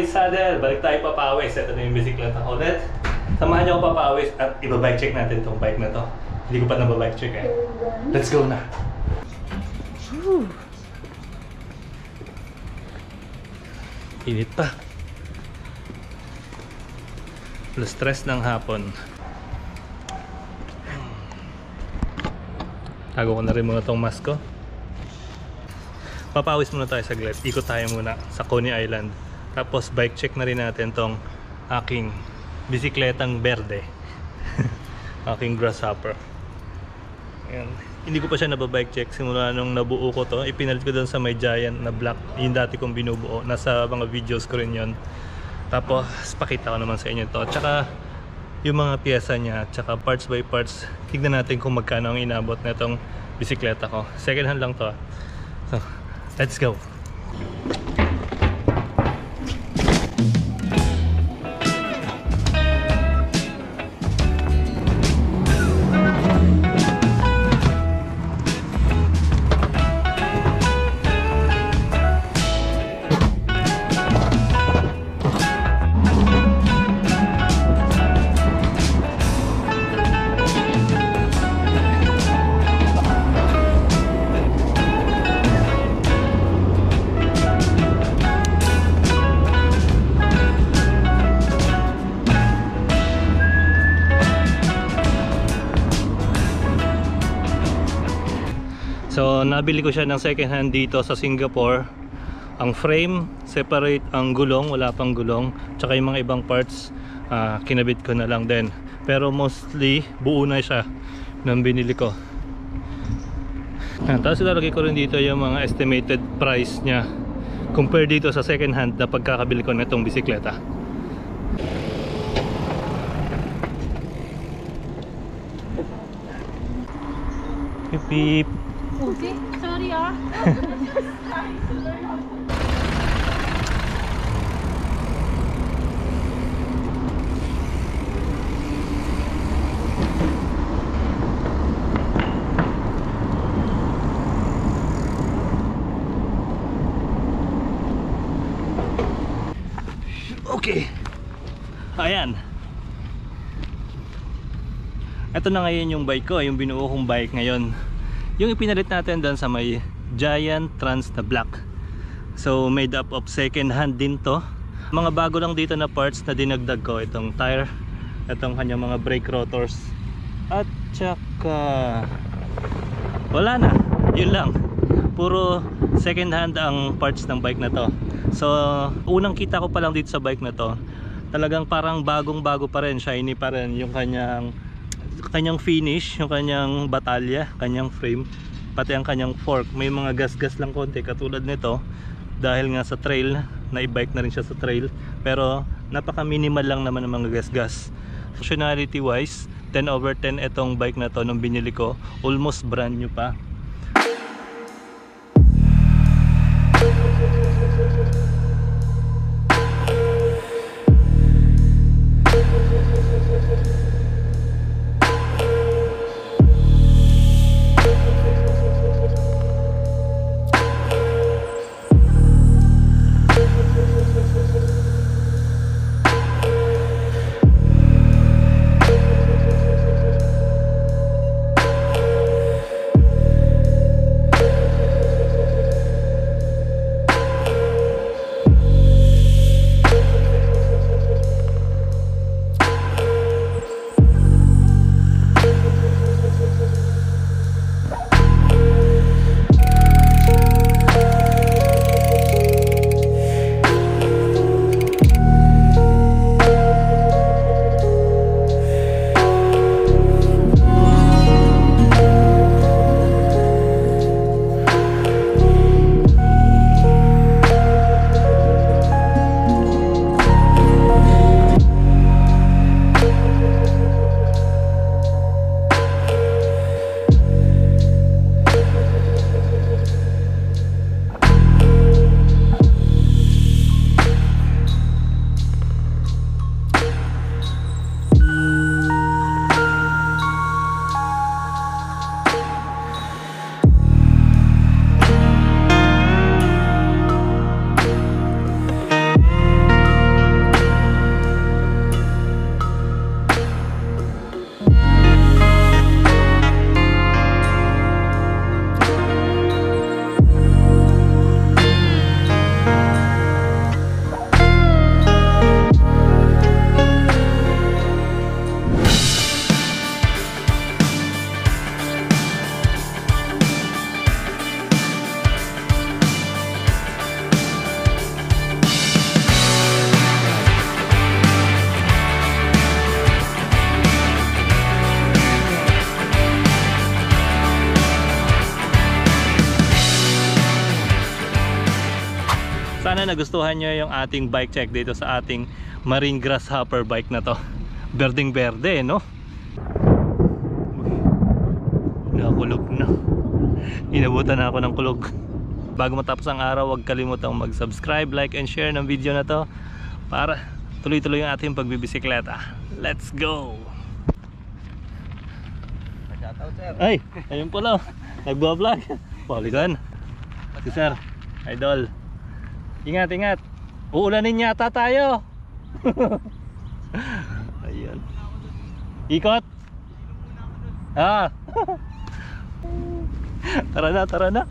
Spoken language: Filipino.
Saddle, balik tayo papawis. Ito na yung bisikleta ko ulit. Samahan niyo ako papawis at iba-bike check natin itong bike na to. Hindi ko pa nababike check eh. Let's go na! Whew. Init pa. Plus stress ng hapon. Tago ko na rin muna itong mask ko. Papawis muna tayo saglit. Ikot tayo muna sa Coney Island. Tapos bike check na rin natin tong aking bisikletang berde. Aking grasshopper. Ayan. Hindi ko pa siya nababike check. Simula nung nabuo ko to, ipinalit ko doon sa may giant na black. Yung dati kong binubuo. Nasa mga videos ko rin yun. Tapos pakita ko naman sa inyo to. Tsaka yung mga pyesa niya, tsaka parts by parts. Tignan natin kung magkano ang inabot na itong bisikleta ko. Second hand lang to. So, let's go! So nabili ko siya ng second hand dito sa Singapore. Ang frame, separate ang gulong, wala pang gulong. Tsaka yung mga ibang parts, kinabit ko na lang din. Pero mostly, buo na siya nang binili ko. Tapos ilalagay ko rin dito yung mga estimated price niya compare dito sa second hand na pagkakabili ko na itong bisikleta. Beep beep. Okay, sorry ah. Okay. Ayan. Ito na ngayon yung bike ko, yung binuo kong bike ngayon. Yung ipinalit natin doon sa may Giant Trans na black. So made up of second hand din to. Mga bago lang dito na parts na dinagdag ko. Itong tire, itong kanyang mga brake rotors. At saka wala na, yun lang. Puro second hand ang parts ng bike na to. So unang kita ko pa lang dito sa bike na to, talagang parang bagong bago pa rin, shiny pa rin yung kanyang finish, yung kanyang batalya, kanyang frame, pati ang kanyang fork. May mga gas-gas lang konti katulad nito dahil nga sa trail, na i-bike na rin siya sa trail, pero napaka minimal lang naman ng mga gas-gas. Functionality wise, 10/10 itong bike na to nung binili ko, almost brand new pa. Sana nagustuhan nyo yung ating bike check dito sa ating Marine Grasshopper bike na to. Berdeng berde, no? Nakulog na. Inabutan na ako ng kulog. Bago matapos ang araw, huwag kalimutang mag-subscribe, like, and share ng video na to para tuloy-tuloy yung ating pagbibisikleta. Let's go! Ay, ayun pala. Nagbablog. Palikan. Si sir, idol. Ingat, ingat. Uulanin yata tayo. Ayun. Ikot. Ah. Tara na, tara na.